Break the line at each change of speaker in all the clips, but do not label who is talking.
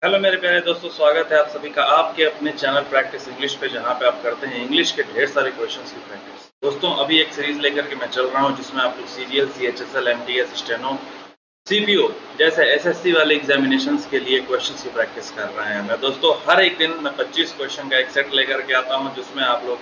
Hello मेरे प्यारे दोस्तों, स्वागत है आप सभी का आपके अपने चैनल प्रैक्टिस इंग्लिश पे, जहां पे आप करते हैं इंग्लिश के ढेर सारे क्वेश्चंस की प्रैक्टिस। दोस्तों, अभी एक सीरीज लेकर के मैं चल रहा हूं जिसमें आप लोग CGL, CHSL, MTS, steno, CPO जैसे एसएससी वाले एग्जामिनेशंस के लिए क्वेश्चंस की प्रैक्टिस कर रहे हैं। मैं दोस्तों हर एक दिन मैं 25 क्वेश्चन का एक सेट लेकर के आता हूँ, जिसमें आप लोग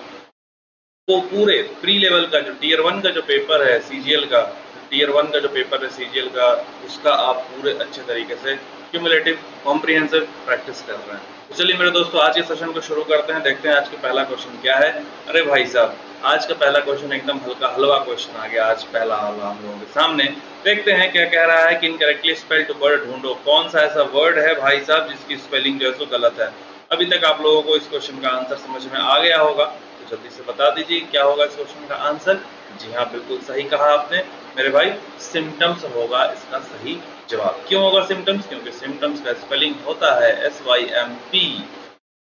को पूरे प्री लेवल का जो टीयर 1 का जो पेपर है सीजीएल का, टीयर 1 का जो पेपर है सीजीएल का, उसका आप पूरे अच्छे तरीके से क्यूमुलेटिव कॉम्प्रिहेंसिव प्रैक्टिस कर रहे हैं। तो चलिए मेरे दोस्तों, आज के सेशन को शुरू करते हैं। देखते हैं आज का पहला क्वेश्चन क्या है। अरे भाई साहब, आज का पहला क्वेश्चन एकदम हल्का हलवा क्वेश्चन आ गया। आज पहला हलवा हम लोगों के सामने। देखते हैं क्या कह रहा है कि इनकरेक्टली स्पेल्ड वर्ड ढूंढो। कौन सा ऐसा वर्ड है भाई साहब जिसकी स्पेलिंग जो है सो गलत है। अभी तक आप लोगों को इस क्वेश्चन का आंसर समझ में आ गया होगा, तो जल्दी से बता दीजिए क्या होगा इस क्वेश्चन का आंसर। जी हाँ, बिल्कुल सही कहा आपने मेरे भाई, सिम्टम्स होगा इसका सही जवाब। क्यों होगा सिम्टम्स? क्योंकि सिम्टम्स का स्पेलिंग होता है SYMP,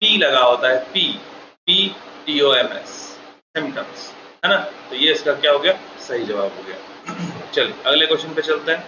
पी लगा होता है, PTOMS, सिम्टम्स, है ना। तो ये इसका क्या हो गया, सही जवाब हो गया। चलिए अगले क्वेश्चन पे चलते हैं।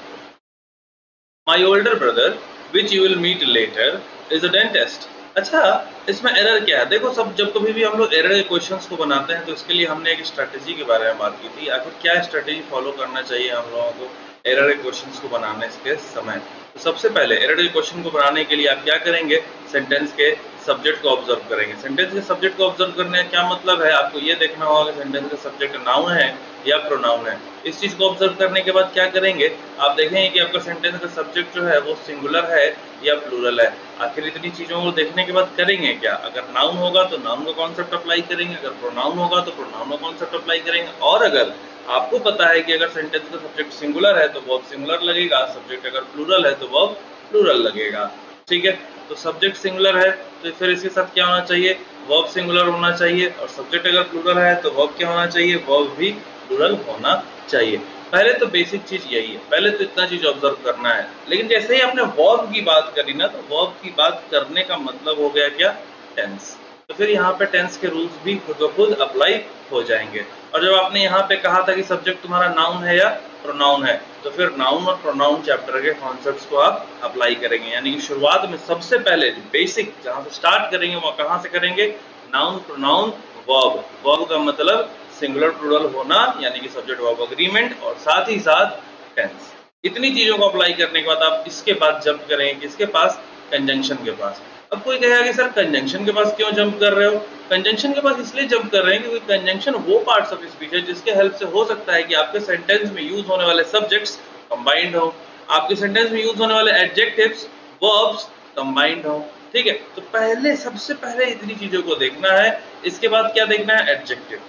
My older brother which you will meet later is a dentist. अच्छा, इसमें एरर क्या है? देखो, सब जब कभी भी हम लोग एरर के क्वेश्चंस को बनाते हैं तो इसके लिए हमने एक स्ट्रेटेजी के बारे में बात की थी। आखिर क्या स्ट्रेटेजी फॉलो करना चाहिए हम लोगों को एरर के क्वेश्चंस को बनाने के समय। तो सबसे पहले एरर के क्वेश्चन को बनाने के लिए आप क्या करेंगे, सेंटेंस के सब्जेक्ट को ऑब्जर्व करेंगे। सेंटेंस के सब्जेक्ट को ऑब्जर्व करने का क्या मतलब है, आपको ये देखना होगा कि सेंटेंस का सब्जेक्ट नाउन है या प्रोनाउन है। इस चीज को ऑब्जर्व करने के बाद क्या करेंगे, आप देखेंगे कि आपका सेंटेंस का सब्जेक्ट जो है वो सिंगुलर है या प्लूरल है। आखिर इतनी चीजों को देखने के बाद करेंगे क्या, अगर नाउन होगा तो नाउन का कॉन्सेप्ट अप्लाई करेंगे, अगर प्रोनाउन होगा तो प्रोनाउन का कॉन्सेप्ट अप्लाई करेंगे। और अगर आपको पता है कि अगर सेंटेंस का सब्जेक्ट सिंगुलर है तो वर्ब सिंगुलर लगेगा, सब्जेक्ट अगर प्लूरल है तो वर्ब प्लूरल लगेगा। ठीक है, तो सब्जेक्ट सिंगुलर है तो फिर इसके साथ क्या होना चाहिए, वर्ब सिंगुलर होना चाहिए। और सब्जेक्ट अगर प्लूरल है तो वर्ब क्या होना चाहिए, वर्ब भी प्लूरल होना चाहिए। पहले तो बेसिक चीज यही है, पहले तो इतना चीज ऑब्जर्व करना है। लेकिन जैसे ही आपने वर्ब की बात करी ना, तो वर्ब की बात करने का मतलब हो गया क्या, टेंस। तो फिर यहाँ पे टेंस के रूल्स भी खुद ब खुद अप्लाई हो जाएंगे। और जब आपने यहाँ पे कहा था कि सब्जेक्ट तुम्हारा नाउन है या प्रोनाउन है, तो फिर नाउन और प्रोनाउन चैप्टर के कॉन्सेप्ट्स को आप अप्लाई करेंगे। यानी कि शुरुआत में सबसे पहले जो बेसिक जहाँ से स्टार्ट करेंगे वो कहाँ से करेंगे, नाउन, प्रोनाउन, वर्ब। वर्ब का मतलब सिंगुलर प्लूरल होना, यानी कि सब्जेक्ट वर्ब अग्रीमेंट, और साथ ही साथ टेंस। इतनी चीजों को अप्लाई करने के बाद आप इसके बाद जंप करेंगे किसके पास, कंजंक्शन के पास। अब कोई कहेगा कि सर कंजंक्शन के पास क्यों जंप कर रहे हो? कंजंक्शन के पास इसलिए जंप कर रहे हैं क्योंकि कंजंक्शन वो पार्ट्स ऑफ स्पीच है जिसके हेल्प से हो सकता है कि आपके सेंटेंस में यूज होने वाले सब्जेक्ट्स कंबाइंड हो, आपके सेंटेंस में यूज होने वाले एडजेक्टिव्स, वर्ब्स कंबाइंड हो। ठीक है, तो पहले सबसे पहले इतनी चीजों को देखना है। इसके बाद क्या देखना है, एडजेक्टिव।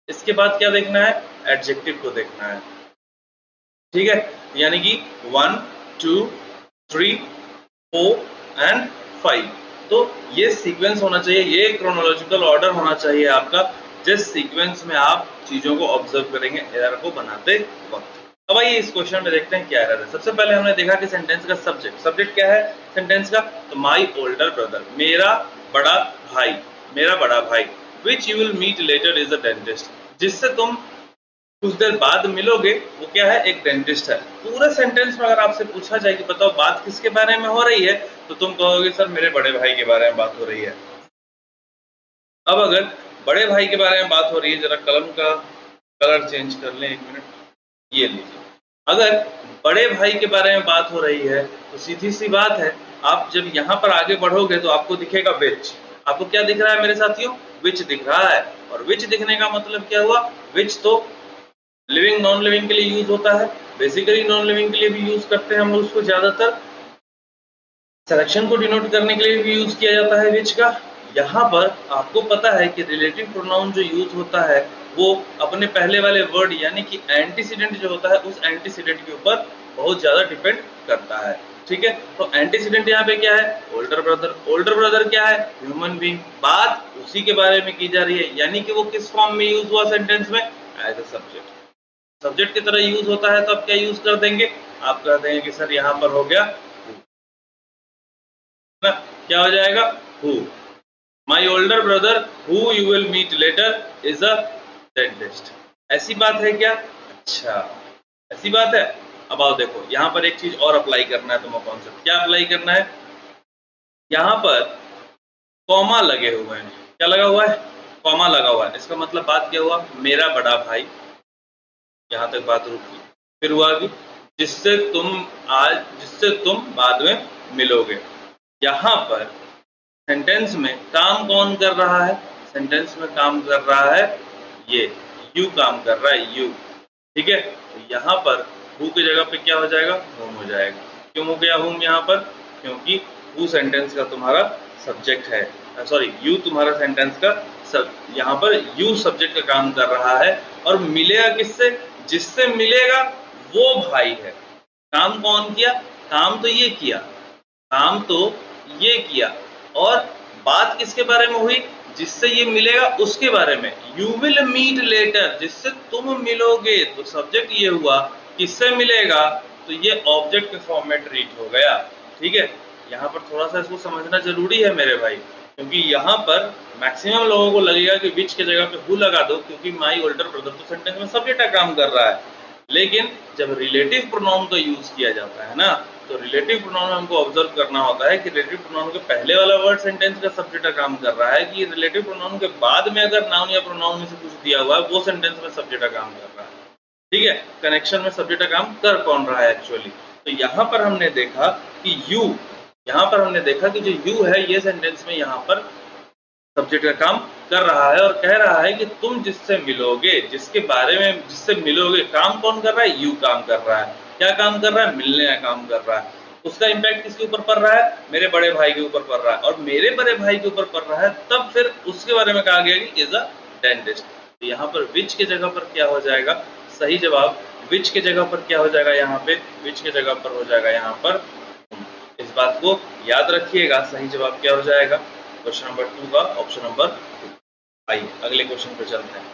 इसके बाद क्या देखना है, एडजेक्टिव को देखना है। ठीक है, यानी कि 1, 2, 3, 4 एंड 5। तो ये सीक्वेंस होना चाहिए, ये क्रोनोलॉजिकल ऑर्डर होना चाहिए आपका, जिस सीक्वेंस में आप चीजों को ऑब्जर्व करेंगे एरर को बनाते वक्त। अब आइए इस क्वेश्चन में देखते हैं क्या एरर है। सबसे पहले हमने देखा कि सेंटेंस का सब्जेक्ट, सब्जेक्ट क्या है सेंटेंस का, तो माई ओल्डर ब्रदर, मेरा बड़ा भाई, मेरा बड़ा भाई, which you will meet later is a dentist, जिससे तुम कुछ देर बाद मिलोगे, वो क्या है, एक डेंटिस्ट है। पूरे सेंटेंस में अगर आपसे पूछा जाए कि बताओ बात किसके बारे में हो रही है, तो तुम कहोगे सर मेरे बड़े भाई के बारे में बात हो रही है। अब अगर बड़े भाई के बारे में बात हो रही है, जरा कलम का कलर चेंज कर लें, एक मिनट, ये लीजिए। अगर बड़े भाई के बारे में बात हो रही है तो सीधी सी बात है, आप जब यहाँ पर आगे बढ़ोगे तो आपको दिखेगा विच। आपको क्या दिख रहा है मेरे साथियों, विच दिख रहा है। और विच दिखने का मतलब क्या हुआ, विच तो लिविंग नॉन लिविंग के लिए यूज होता है, बेसिकली नॉन लिविंग के लिए भी यूज करते हैं हम लोग उसको, ज्यादातर सिलेक्शन को डिनोट करने के लिए भी यूज किया जाता है विच का। यहाँ पर आपको पता है कि रिलेटिव प्रोनाउन जो यूज होता है वो अपने पहले वाले वर्ड यानी कि एंटीसीडेंट जो होता है उस एंटीसीडेंट के ऊपर बहुत ज्यादा डिपेंड करता है। ठीक है, तो एंटीसीडेंट यहाँ पे क्या है, ओल्डर ब्रदर। ओल्डर ब्रदर क्या है, ह्यूमन बीइंग। बात उसी के बारे में की जा रही है, यानी कि वो किस फॉर्म में यूज हुआ सेंटेंस में, एज अ सब्जेक्ट। सब्जेक्ट की तरह यूज होता है तो आप क्या यूज कर देंगे, आप कह देंगे कि सर यहाँ पर हो गया ना, क्या हो जाएगा, who. My older brother who you will meet later is a dentist. ऐसी बात है क्या, अच्छा ऐसी बात है। अब आओ देखो, यहाँ पर एक चीज और अप्लाई करना है तुम्हें, कॉन्सेप्ट क्या अप्लाई करना है, यहाँ पर कॉमा लगे हुए हैं। क्या लगा हुआ है? कॉमा लगा हुआ है। इसका मतलब बात क्या हुआ? मेरा बड़ा भाई, यहाँ तक बात रुकी। फिर हुआ कि जिससे तुम बाद में मिलोगे। यहाँ पर सेंटेंस में काम कौन कर रहा है? सेंटेंस में काम कर रहा है ये, यू काम कर रहा है, यू। ठीक है, तो यहाँ पर हु की जगह पे क्या हो जाएगा? होम हो जाएगा। क्यों हो गया होम यहाँ पर? क्योंकि हु सेंटेंस का तुम्हारा सब्जेक्ट है, सॉरी यू तुम्हारा सेंटेंस का यहाँ पर यू सब्जेक्ट का काम कर रहा है। और मिलेगा किससे? जिससे मिलेगा वो भाई है। काम कौन किया? काम तो ये किया, काम तो ये किया। और बात किसके बारे में हुई? जिससे ये मिलेगा उसके बारे में। यू विल मीट लेटर, जिससे तुम मिलोगे। तो सब्जेक्ट ये हुआ, किससे मिलेगा? तो ये ऑब्जेक्ट के फॉर्म में ट्रीट हो गया। ठीक है, यहाँ पर थोड़ा सा इसको समझना जरूरी है मेरे भाई, क्योंकि यहाँ पर मैक्सिमम लोगों को लगेगा कि विच के जगह पे हु लगा दो, क्योंकि माई ओल्डर ब्रदर तो सेंटेंस में सब्जेक्ट का काम कर रहा है। लेकिन जब रिलेटिव प्रोनाउन का यूज किया जाता है ना, तो रिलेटिव प्रोनाउन में हमको ऑब्जर्व करना होता है कि रिलेटिव प्रोनाउन के पहले वाला वर्ड सेंटेंस का सब्जेक्ट का काम कर रहा है, कि रिलेटिव प्रोनाउन के बाद में अगर नाउन या प्रोनाउन में से कुछ दिया हुआ है वो सेंटेंस में सब्जेक्ट का काम कर रहा है। ठीक है, कनेक्शन में सब्जेक्ट का काम कर कौन रहा है एक्चुअली। तो यहाँ पर हमने देखा कि यू, यहाँ पर हमने देखा कि जो यू है ये सेंटेंस में यहाँ पर सब्जेक्ट का काम कर रहा है, और कह रहा है कि तुम जिससे मिलोगे, जिसके बारे में जिससे मिलोगे, काम कौन कर रहा है? यू काम कर रहा है। क्या काम कर रहा है? मिलने का काम कर रहा है। उसका इम्पैक्ट किसके ऊपर पड़ रहा है? मेरे बड़े भाई के ऊपर पड़ रहा है। और मेरे बड़े भाई के ऊपर पड़ रहा है, तब फिर उसके बारे में कहा गया कि इज अ डेंटिस्ट। तो यहाँ पर विच के जगह पर क्या हो जाएगा? सही जवाब विच के जगह पर क्या हो जाएगा? यहाँ पे विच के जगह पर हो जाएगा यहाँ पर। इस बात को याद रखिएगा, सही जवाब क्या हो जाएगा? क्वेश्चन नंबर 2 का ऑप्शन नंबर 2। आइए अगले क्वेश्चन पे चलते हैं।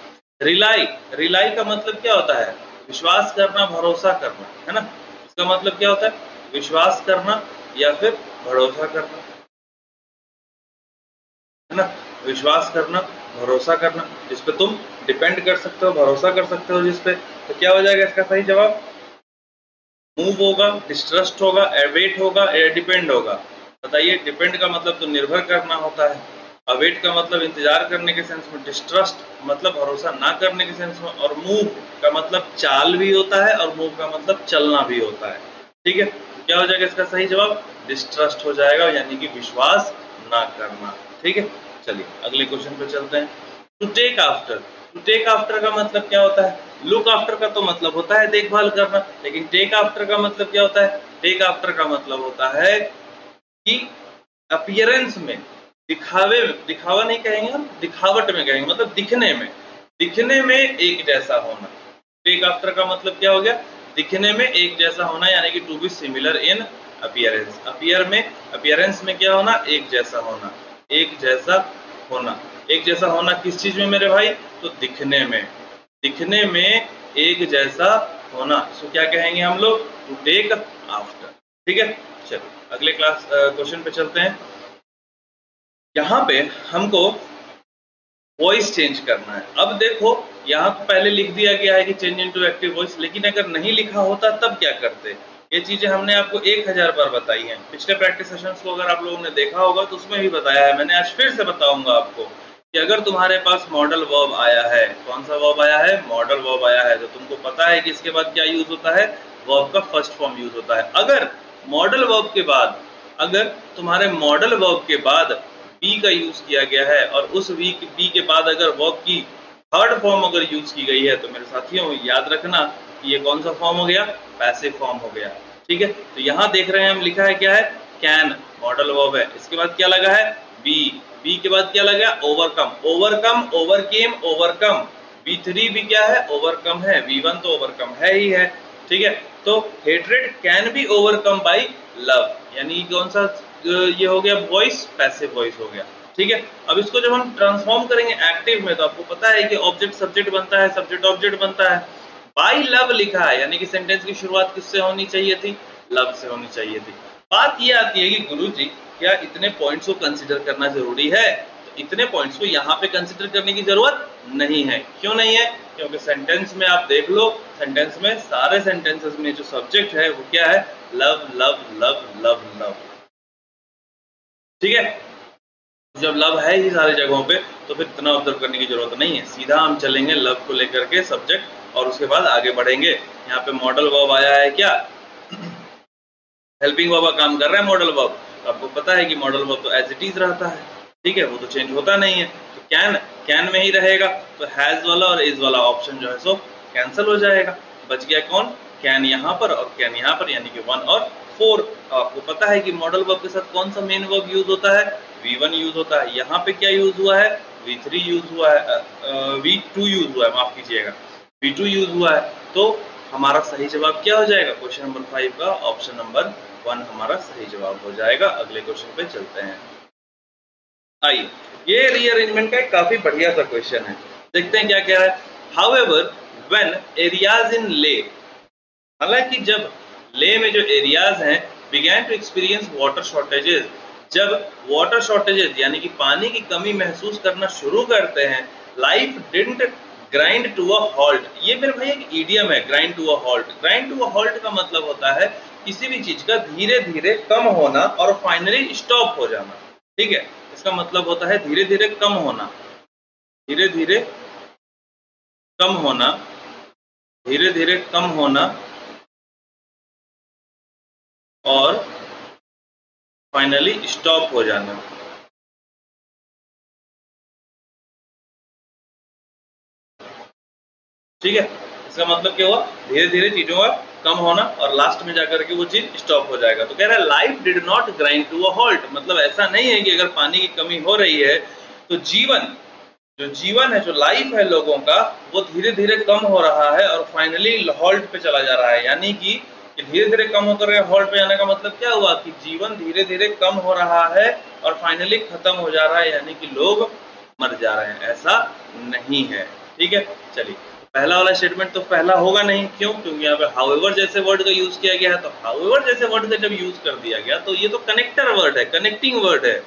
रिलाई, रिलाई का मतलब क्या होता है? विश्वास करना, भरोसा करना, है ना। इसका मतलब क्या होता है? विश्वास करना या फिर भरोसा करना, है ना। विश्वास करना, भरोसा करना, जिसपे तुम डिपेंड कर सकते हो, भरोसा कर सकते हो जिसपे। तो क्या हो जाएगा इसका सही जवाब? मूव होगा, डिस्ट्रस्ट होगा, एवेट होगा या डिपेंड होगा? बताइए। डिपेंड का मतलब तो निर्भर करना होता है, अवेट का मतलब इंतजार करने के सेंस में, डिस्ट्रस्ट मतलब भरोसा ना करने के सेंस में, और मूव का मतलब चाल भी होता है और मूव का मतलब चलना भी होता है। ठीक है, तो क्या हो जाएगा इसका सही जवाब? डिस्ट्रस्ट हो जाएगा, यानी कि विश्वास ना करना। ठीक है, चलिए अगले क्वेश्चन पे चलते हैं। To take after, to take after का मतलब क्या होता है? लुक आफ्टर का तो मतलब होता है देखभाल करना, लेकिन टेक आफ्टर का मतलब क्या होता है? टेक आफ्टर का मतलब होता है कि अपीयरेंस में, दिखावे में, दिखावा नहीं कहेंगे हम, दिखावट में कहेंगे, मतलब दिखने में एक जैसा होना। टेक आफ्टर का मतलब क्या हो गया? दिखने में एक जैसा होना, यानी कि to be similar in appearance. Appearance में क्या होना? एक जैसा होना, एक जैसा होना। एक जैसा होना किस चीज में मेरे भाई? तो दिखने में, दिखने में एक जैसा होना। इसको क्या कहेंगे हम लोग? To take after. ठीक है, चलो अगले क्वेश्चन पे चलते हैं। यहाँ पे हमको वॉइस चेंज करना है। अब देखो यहाँ पहले लिख दिया गया है कि चेंज इनटू एक्टिव वॉइस, लेकिन अगर नहीं लिखा होता तब क्या करते? ये चीजें हमने आपको 1000 बार बताई हैं। पिछले प्रैक्टिस सेशंस को अगर आप लोगों ने देखा होगा तो उसमें भी बताया है मैंने। आज फिर से बताऊंगा आपको कि अगर तुम्हारे पास मॉडल वर्ब आया है, कौन सा वर्ब आया है? मॉडल वर्ब आया है, तो तुमको पता है कि इसके बाद क्या यूज होता है? वर्ब का फर्स्ट फॉर्म यूज होता है। अगर मॉडल वर्ब के बाद, अगर तुम्हारे मॉडल वर्ब के बाद बी का यूज किया गया है, और उस बी के बाद अगर वर्ब की थर्ड फॉर्म अगर यूज की गई है, तो मेरे साथियों याद रखना कि ये कौन सा फॉर्म हो गया? पैसिव फॉर्म हो गया। ठीक है, तो यहाँ देख रहे हैं हम, लिखा है क्या है? कैन, मॉडल वर्ब है। इसके बाद क्या लगा है? बी। बी के बाद क्या लगा? Overcome, overcome, overcame, overcome. V3 भी क्या है? ओवरकम है। V1 तो ओवरकम है ही है। ठीक है, तो hatred can be overcome by love, यानी कौन सा ये हो गया? वॉइस, पैसिव वॉइस हो गया। ठीक है, अब इसको जब हम ट्रांसफॉर्म करेंगे एक्टिव में, तो आपको पता है कि ऑब्जेक्ट सब्जेक्ट बनता है, सब्जेक्ट ऑब्जेक्ट बनता है। बाई लव लिखा है, यानी कि सेंटेंस की शुरुआत किससे होनी चाहिए थी? लव से होनी चाहिए थी। बात ये आती है कि गुरुजी क्या इतने पॉइंट्स को कंसीडर करना जरूरी है? तो इतने पॉइंट्स को यहाँ पे कंसीडर करने की जरूरत नहीं है। क्यों नहीं है? क्योंकि सेंटेंस में आप देख लो, सेंटेंस में सारे सेंटेंसेस में जो सब्जेक्ट है वो क्या है? Love, love, love, love, love. ठीक है, जब लव है ही सारी जगहों पे तो फिर इतना ऑब्जर्व करने की जरूरत नहीं है, सीधा हम चलेंगे लव को लेकर के सब्जेक्ट और उसके बाद आगे बढ़ेंगे। यहाँ पे मॉडल वर्ब आया है क्या, हेल्पिंग वर्ब काम कर रहा है मॉडल वर्ब। आपको पता है कि मॉडल वर्ब तो एज इट इज रहता है, ठीक है, वो तो चेंज होता नहीं है। तो कैन में ही रहेगा, तो हैज वाला और इज वाला ऑप्शन जो है सो कैंसिल हो जाएगा। बच गया कौन, कैन यहाँ पर और कैन यहाँ पर, यानी कि 1 और 4। आपको पता है कि मॉडल वर्ब के साथ कौन सा मेन वर्ब यूज होता है, V1 यूज होता है। यहाँ पे क्या यूज हुआ है, V3 यूज हुआ है, V2 यूज हुआ है, माफ कीजिएगा, V2 यूज हुआ है। तो हमारा सही जवाब क्या हो जाएगा, क्वेश्चन नंबर 5 का ऑप्शन नंबर 1 हमारा सही जवाब हो जाएगा। अगले क्वेश्चन पे चलते हैं। आइए, ये रीअरेंजमेंट का एक काफी बढ़िया सा क्वेश्चन है, देखते हैं क्या कह रहा है। हाउएवर व्हेन एरियाज इन ले, हालांकि जब ले में जो एरियाज हैं began to experience water shortages, जब वाटर शॉर्टेजेस यानी कि पानी की कमी महसूस करना शुरू करते हैं, life didn't grind to a halt. ये मेरे भाई एक इडियम है, grind to a halt. Grind to a halt का मतलब होता है किसी भी चीज का धीरे धीरे कम होना और फाइनली स्टॉप हो जाना, ठीक है। इसका मतलब होता है धीरे धीरे कम होना, धीरे धीरे कम होना, धीरे धीरे कम होना और फाइनली स्टॉप हो जाना। ठीक है, इसका मतलब क्या हुआ, धीरे धीरे चीजों का कम होना और लास्ट में जाकर के वो चीज स्टॉप हो जाएगा। तो कह रहा है life did not grind to a halt, मतलब ऐसा नहीं है कि अगर पानी की कमी हो रही है तो जीवन, जो जीवन है, जो लाइफ है लोगों का, वो धीरे धीरे कम हो रहा है और फाइनली हॉल्ट पे चला जा रहा है। यानी कि धीरे धीरे कम होकर हॉल्ट पे जाने का मतलब क्या हुआ कि जीवन धीरे धीरे कम हो रहा है और फाइनली खत्म हो जा रहा है, यानी कि लोग मर जा रहे हैं। ऐसा नहीं है, ठीक है। चलिए, पहला वाला स्टेटमेंट तो पहला होगा नहीं, क्यों, क्योंकि यहाँ पे हाउएवर जैसे वर्ड का यूज किया गया है। तो हाउएवर जैसे वर्ड का जब यूज कर दिया गया तो ये तो कनेक्टर वर्ड है, कनेक्टिंग वर्ड है,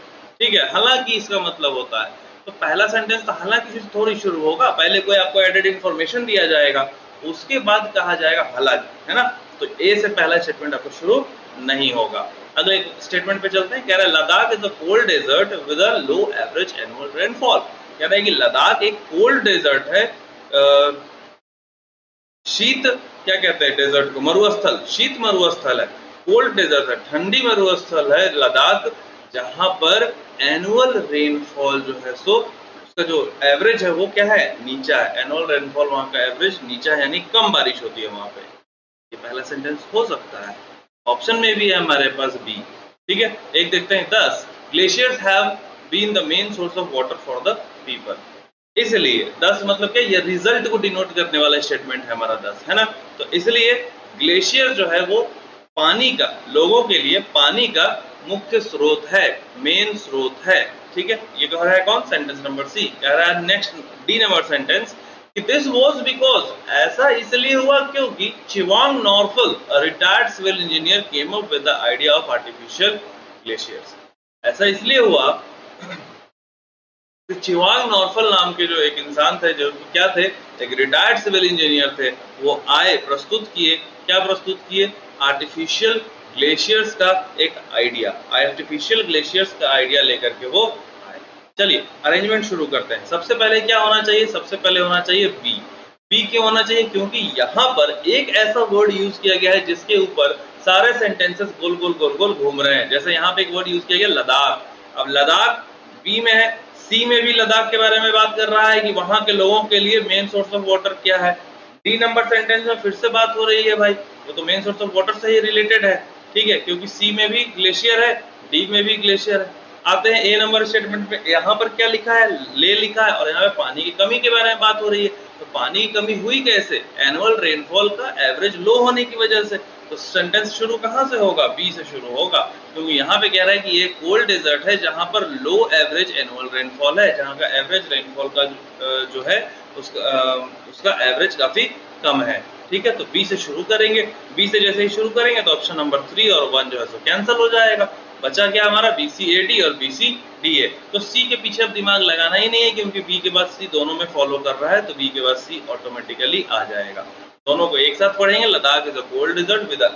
ठीक है। हालांकि इसका मतलब होता है, तो पहला सेंटेंस तो हालांकि से थोड़ी शुरू होगा, पहले कोई आपको एडेड इंफॉर्मेशन दिया जाएगा, उसके बाद कहा जाएगा हालांकि, है ना। तो ए से पहला स्टेटमेंट आपको शुरू नहीं होगा। अगले स्टेटमेंट पे चलते हैं। कह रहा है Ladakh is a cold desert with a low average annual rainfall. कह रहा है कि लद्दाख एक कोल्ड डेजर्ट है, शीत क्या कहते हैं डेजर्ट को, मरुस्थल, शीत मरुस्थल है, कोल्ड डेजर्ट है, ठंडी मरुस्थल है लद्दाख, जहां पर एनुअल रेनफॉल जो है सो उसका जो एवरेज है वो क्या है, नीचा है। एनुअल रेनफॉल वहां का एवरेज नीचा है, यानी कम बारिश होती है वहां पे। ये पहला सेंटेंस हो सकता है। ऑप्शन में भी है हमारे पास बी, ठीक है। एक देखते हैं 10 glaciers have been the main source of water for the people. इसलिए 10 मतलब क्या, ये रिजल्ट को डिनोट करने वाला स्टेटमेंट है हमारा 10, है ना। तो इसलिए ग्लेशियर जो है वो पानी का, लोगों के लिए पानी का मुख्य स्रोत है, मेन स्रोत है, ठीक है। ये कह रहा है कौन, सेंटेंस नंबर सी। कह रहा है नेक्स्ट डी नंबर सेंटेंस कि दिस वाज बिकॉज, ऐसा इसलिए हुआ क्योंकि Chewang Norphel, a retired civil engineer, came up with the idea of artificial glaciers. ऐसा इसलिए हुआ चिवांग नॉर्फल नाम के जो एक इंसान थे, जो क्या थे, एक रिटायर्ड सिविल इंजीनियर थे, वो आए, प्रस्तुत किए, क्या प्रस्तुत किए, आर्टिफिशियल ग्लेशियर्स का एक आइडिया, आर्टिफिशियल ग्लेशियर्स का आइडिया लेकर के वो आए। चलिए अरेंजमेंट शुरू करते हैं। सबसे पहले क्या होना चाहिए, सबसे पहले होना चाहिए बी। बी क्यों होना चाहिए, क्योंकि यहाँ पर एक ऐसा वर्ड यूज किया गया है जिसके ऊपर सारे सेंटेंसेस गोल गोल गोल गोल घूम रहे हैं। जैसे यहाँ पे एक वर्ड यूज किया गया लद्दाख, अब लद्दाख बी में है, सी में भी लद्दाख के बारे में बात कर रहा है कि वहां के लोगों के लिए मेन सोर्स ऑफ वाटर क्या है। डी नंबर सेंटेंस में फिर से बात हो रही है भाई, वो तो मेन सोर्स ऑफ वाटर से ही रिलेटेड है, ठीक है, क्योंकि सी में भी ग्लेशियर है, डी में भी ग्लेशियर है। आते हैं ए नंबर स्टेटमेंट पे, यहाँ पर क्या लिखा है, ले लिखा है, और यहाँ पे पानी की कमी के बारे में बात हो रही है। तो पानी की कमी हुई कैसे, एनुअल रेनफॉल का एवरेज लो होने की वजह से। तो सेंटेंस शुरू कहाँ से होगा, बी से शुरू होगा, क्योंकि यहाँ पे कह रहा है कि ये कोल्ड डेजर्ट है जहाँ पर लो एवरेज एनुअल रेनफॉल है, जहाँ का एवरेज रेनफॉल का जो है उसका एवरेज काफी कम है, ठीक है। तो बी से शुरू करेंगे, बी से जैसे ही शुरू करेंगे तो ऑप्शन नंबर 3 और 1 जो है सो कैंसिल हो जाएगा। बचा क्या हमारा, बी सी ए डी और बी सी डी ए। तो सी के पीछे अब दिमाग लगाना ही नहीं है, क्योंकि बी के बाद सी दोनों में फॉलो कर रहा है, तो बी के बाद सी ऑटोमेटिकली आ जाएगा। दोनों को एक साथ पढ़ेंगे। Ladakh is a cold desert with a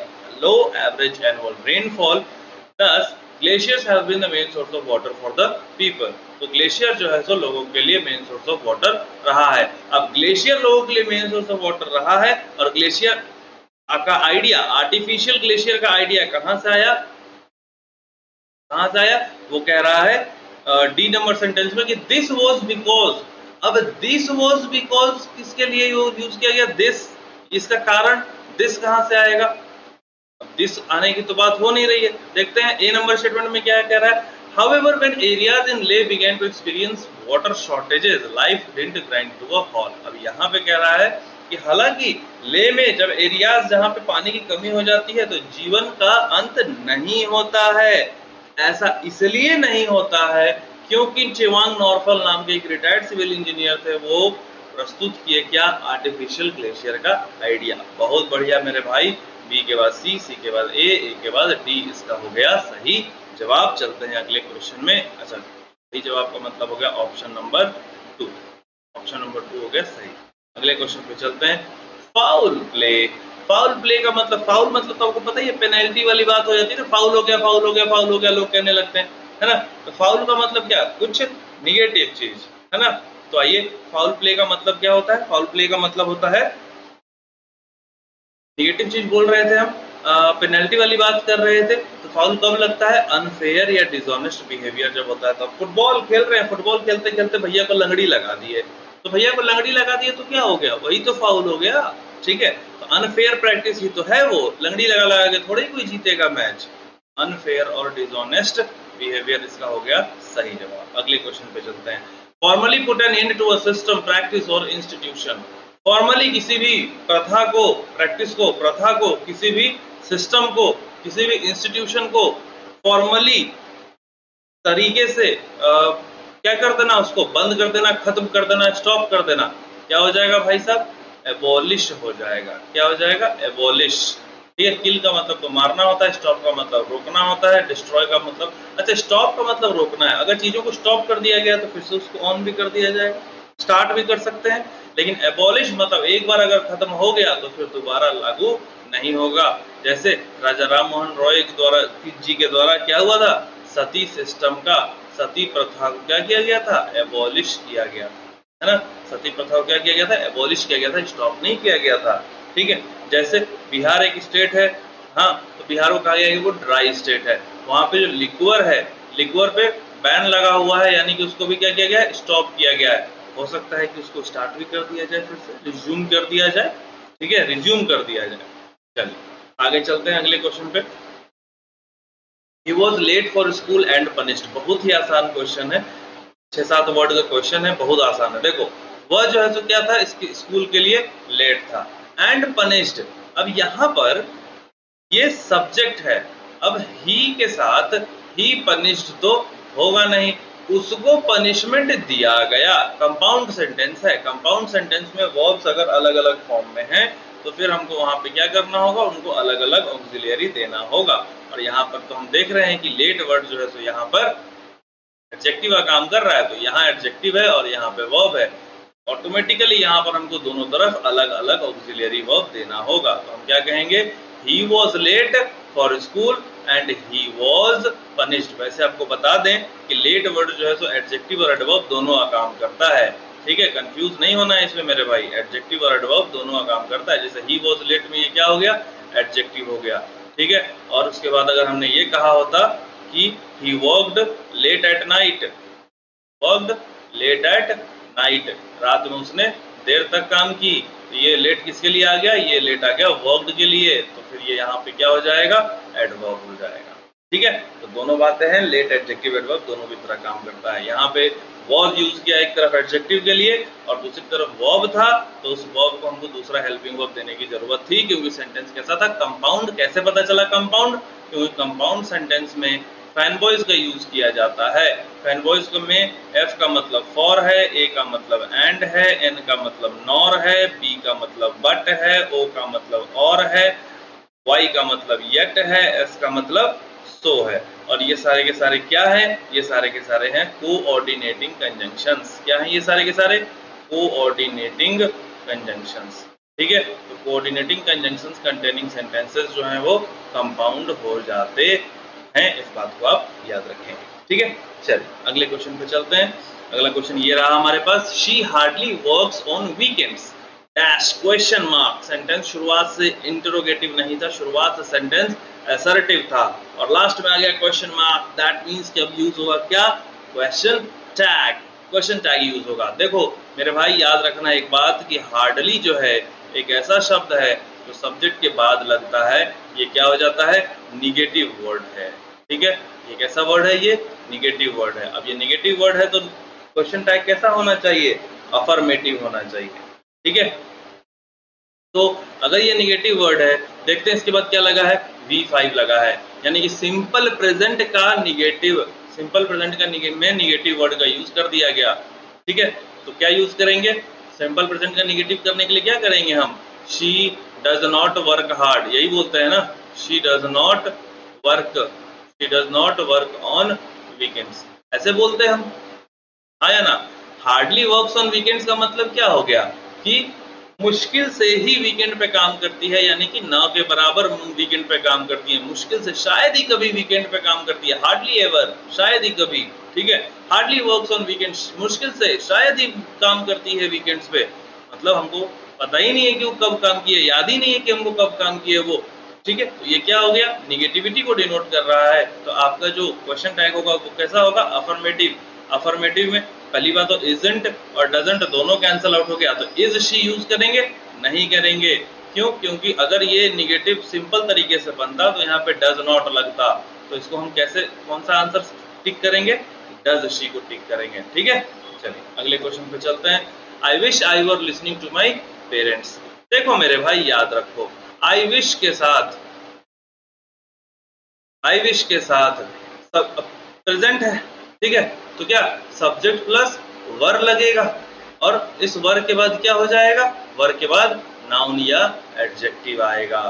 low average annual rainfall, thus glaciers have been the main source of water for the people. तो ग्लेशियर जो है सो लोगों के लिए मेन सोर्स ऑफ वाटर रहा है। अब ग्लेशियर लोगों के लिए मेन सोर्स ऑफ वाटर रहा है और ग्लेशियर का आइडिया, आर्टिफिशियल ग्लेशियर का आइडिया कहां से आया, कहां से आया? वो कह रहा है डी नंबर सेंटेंस में कि दिस वाज बिकॉज। अब दिस वाज बिकॉज किसके लिए यूज किया गया? दिस, इसका कारण दिस कहां से आएगा? दिस आने की तो बात हो नहीं रही है। देखते हैं ए नंबर स्टेटमेंट में क्या कह रहा है। However, when areas in Leh began to experience water shortages, life didn't grind to a halt. अब यहाँ पे कह रहा है कि हालांकि लेह में जब एरियाज जहाँ पे पानी की कमी हो जाती है तो जीवन का अंत नहीं होता है। ऐसा इसलिए नहीं होता है क्योंकि चेवांग नॉर्फल नाम के एक रिटायर्ड सिविल इंजीनियर थे, वो प्रस्तुत किए क्या? आर्टिफिशियल ग्लेशियर का आइडिया। बहुत बढ़िया मेरे भाई। बी के बाद सी, सी के बाद ए के बाद डी, इसका हो गया सही जवाब। चलते हैं अगले क्वेश्चन में। अच्छा, सही जवाब का मतलब हो गया ऑप्शन नंबर 2। ऑप्शन नंबर 2 हो गया सही। अगले क्वेश्चन पे चलते हैं। Foul play. फाउल प्ले का मतलब, फाउल मतलब तो आपको पता ही है, पेनल्टी वाली बात हो जाती है ना, फाउल हो गया, फाउल हो गया, फाउल हो गया, लोग कहने लगते हैं, है ना। तो फाउल का मतलब क्या? कुछ निगेटिव चीज, है ना। तो आइए, फाउल प्ले का मतलब क्या होता है? फाउल प्ले का मतलब होता है निगेटिव चीज बोल रहे थे हम, पेनल्टी वाली बात कर रहे थे। तो फाउल कब लगता है? अनफेयर या डिसऑनेस्ट बिहेवियर जब होता है। तो फुटबॉल खेल रहे हैं, फुटबॉल खेलते खेलते भैया को लंगड़ी लगा दिए, तो भैया को लंगड़ी लगा दिए तो क्या हो गया? वही तो फाउल हो गया, ठीक है। तो अनफेयर प्रैक्टिस ही तो है वो, लंगड़ी लगा लगा के थोड़ी कोई जीतेगा मैच। अनफेयर और डिसऑनेस्ट बिहेवियर इसका हो गया सही जवाब। अगले क्वेश्चन पे चलते हैं। Formally put an end to a system, practice और इंस्टीट्यूशन। फॉर्मली किसी भी प्रथा को, प्रैक्टिस को, प्रथा को, किसी भी सिस्टम को, किसी भी इंस्टीट्यूशन को फॉर्मली तरीके से क्या कर देना? उसको बंद कर देना, खत्म कर देना, स्टॉप कर देना। क्या हो जाएगा भाई साहब? एबॉलिश हो जाएगा। क्या हो जाएगा? एबॉलिश। ठीक है। किल का मतलब तो मारना होता है, स्टॉप का मतलब रोकना होता है, डिस्ट्रॉय का मतलब, अच्छा स्टॉप का मतलब रोकना है। अगर चीजों को स्टॉप कर दिया गया तो फिर से उसको ऑन भी कर दिया जाएगा, स्टार्ट भी कर सकते हैं। लेकिन एबॉलिश मतलब एक बार अगर खत्म हो गया तो फिर दोबारा लागू नहीं होगा। जैसे राजा राम मोहन रॉय के द्वारा, जी के द्वारा क्या हुआ था? सती सिस्टम का, सती प्रथा को क्या किया गया था? एबॉलिश किया गया, है ना। सती प्रथा को क्या किया गया था? एबॉलिश किया गया था, स्टॉप नहीं किया गया था। ठीक है। जैसे बिहार एक स्टेट है, हाँ, तो बिहार को कहा गया है वो ड्राई स्टेट है। वहां पे जो लिक्वर है, लिक्वर पे बैन लगा हुआ है, यानी कि उसको भी क्या किया गया है? स्टॉप किया गया है। हो सकता है कि उसको स्टार्ट भी कर दिया जाए, फिर से रिज्यूम कर दिया जाए, ठीक है, रिज्यूम कर दिया जाए। चलिए आगे चलते हैं अगले क्वेश्चन पे। He was late for school and punished। बहुत ही आसान क्वेश्चन है, 6-7 वर्ड का क्वेश्चन है, बहुत आसान है। देखो, वह जो है तो क्या था? इसके स्कूल के लिए लेट था। एंड पनिश्ड, अब यहाँ पर ये सब्जेक्ट है। अब ही के साथ ही पनिश्ड तो होगा नहीं, उसको पनिशमेंट दिया गया। कंपाउंड सेंटेंस है। कंपाउंड सेंटेंस में वर्ब्स अगर अलग अलग फॉर्म में हैं तो फिर हमको वहां पे क्या करना होगा? उनको अलग अलग ऑक्सिलियरी देना होगा। और यहाँ पर तो हम देख रहे हैं कि लेट वर्ड जो है तो यहाँ पर एडजेक्टिव का काम कर रहा है, तो यहाँ एडजेक्टिव है और यहाँ पे वर्ब है। ऑटोमेटिकली यहाँ पर हमको दोनों तरफ अलग अलग ऑक्सिलियरी वर्ब देना होगा। तो हम क्या कहेंगे? He was late for school and he was punished. वैसे आपको बता दें कि लेट वर्ड जो है तो एडजेक्टिव और एडवर्ब दोनों का काम करता है, ठीक है। कंफ्यूज नहीं होना है इसमें मेरे भाई, एडजेक्टिव और एडवर्ब दोनों का काम करता है। जैसे ही वॉज लेट में ये क्या हो गया? एडजेक्टिव हो गया, ठीक है। और उसके बाद अगर हमने ये कहा होता कि he worked late at night, worked late at night, रात में उसने देर तक काम की, तो ये लेट किसके लिए आ गया? ये लेट आ गया वर्कड के लिए। तो फिर ये यहाँ पे क्या हो जाएगा? एडवर्ब हो जाएगा, ठीक है। तो दोनों बातें हैं, लेट एडजेक्टिव एडवर्ब दोनों भी तरह काम करता है। यहाँ पे वॉज यूज किया एक तरफ एडजेक्टिव के लिए और दूसरी तरफ वर्ब था, तो उस वर्ब को हमको दूसरा हेल्पिंग वर्ब देने की जरूरत थी, क्योंकि सेंटेंस कैसा था? कंपाउंड। कैसे पता चला कंपाउंड? क्योंकि कंपाउंड सेंटेंस में फैनबॉयज का यूज किया जाता है। फैनबॉयज में एफ का मतलब फॉर है, ए का मतलब एंड है, एन का मतलब नॉर है, बी का मतलब बट है, ओ का मतलब और है, वाई का मतलब येट है, एस का मतलब सो है। और ये सारे के सारे क्या है? ये सारे के सारे हैं कोऑर्डिनेटिंग कंजंक्शंस। क्या है ये सारे के सारे? कोऑर्डिनेटिंग कंजंक्शंस, ठीक है। तो कोऑर्डिनेटिंग कंजंक्शंस कंटेनिंग सेंटेंसेस जो हैं वो कंपाउंड हो जाते हैं, इस बात को आप याद रखें। ठीक है, चलिए अगले क्वेश्चन पे चलते हैं। अगला क्वेश्चन ये रहा हमारे पास, she hardly works on weekends dash question mark. Sentence शुरुआत से इंटरोगेटिव नहीं था, शुरुआत से सेंटेंस असर्टिव था और लास्ट में आ गया क्वेश्चन मार्क। दैट मीन्स कि अब यूज होगा क्या, question tag. Question tag use होगा। देखो मेरे भाई याद रखना एक बात कि हार्डली जो है एक ऐसा शब्द है जो सब्जेक्ट के बाद लगता है, ये क्या हो जाता है, निगेटिव वर्ड है। ठीक है, ये कैसा वर्ड है, ये निगेटिव वर्ड है। अब ये निगेटिव वर्ड है तो क्वेश्चन टैग कैसा होना चाहिए, अफर्मेटिव होना चाहिए। ठीक है, तो अगर ये निगेटिव वर्ड है, देखते हैं इसके बाद क्या लगा है, V5 लगा है, यानी कि सिंपल प्रेजेंट का निगेटिव, सिंपल प्रेजेंट का में निगेटिव वर्ड का यूज कर दिया गया। ठीक है, तो क्या यूज करेंगे, सिंपल प्रेजेंट का निगेटिव करने के लिए क्या करेंगे हम, she does not work hard, यही बोलते हैं ना, she does not work on weekends, ऐसे बोलते हैं हम, हाँ या ना। हार्डली वर्क्स ऑन वीकेंड्स का मतलब क्या हो गया कि मुश्किल से ही वीकेंड पे काम करती है, यानी कि ना के बराबर वीकेंड पे काम करती है, मुश्किल से, शायद ही कभी वीकेंड पे काम करती है, हार्डली एवर, शायद ही कभी। ठीक है, हार्डली वर्क्स ऑन वीकेंड्स, मुश्किल से, शायद ही काम करती है वीकेंड्स पे, मतलब हमको पता ही नहीं है कि वो कब काम किए, याद ही नहीं है कि हमको कब काम किए वो। ठीक है, तो ये क्या हो गया, निगेटिविटी को डिनोट कर रहा है। तो आपका जो क्वेश्चन टैग होगा वो कैसा होगा, अफर्मेटिव। अफर्मेटिव में पहली बात तो इजंट और डजंट दोनों कैंसल आउट हो गया, तो इज शी यूज करेंगे, नहीं करेंगे। क्यों, क्योंकि अगर ये निगेटिव सिंपल तरीके से बनता तो यहाँ पे डज नॉट लगता, तो इसको हम कैसे, कौन सा आंसर टिक करेंगे, डज शी को टिक करेंगे। ठीक है, चलिए अगले क्वेश्चन पे चलते हैं। I wish I were listening to my parents. देखो मेरे भाई याद रखो, आई विश के साथ सब प्रेजेंट है। ठीक है, तो क्या सब्जेक्ट प्लस वर लगेगा और इस वर के बाद क्या हो जाएगा, वर के बाद नाउन या एडजेक्टिव आएगा।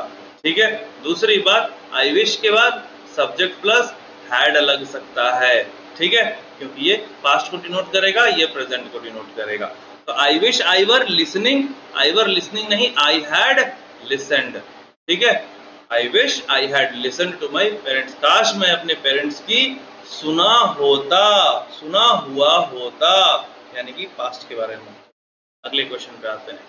ठीक है, दूसरी बात, आई विश के बाद सब्जेक्ट प्लस हैड लग सकता है। ठीक है, क्योंकि ये पास्ट को डिनोट करेगा, ये प्रेजेंट को डिनोट करेगा। तो आई विश आई वर लिसनिंग नहीं, आई हैड लिसनड। ठीक है, I wish I had listened to my parents, काश मैं अपने पेरेंट्स की सुना हुआ होता, यानी कि पास्ट के बारे में। अगले क्वेश्चन पे आते हैं,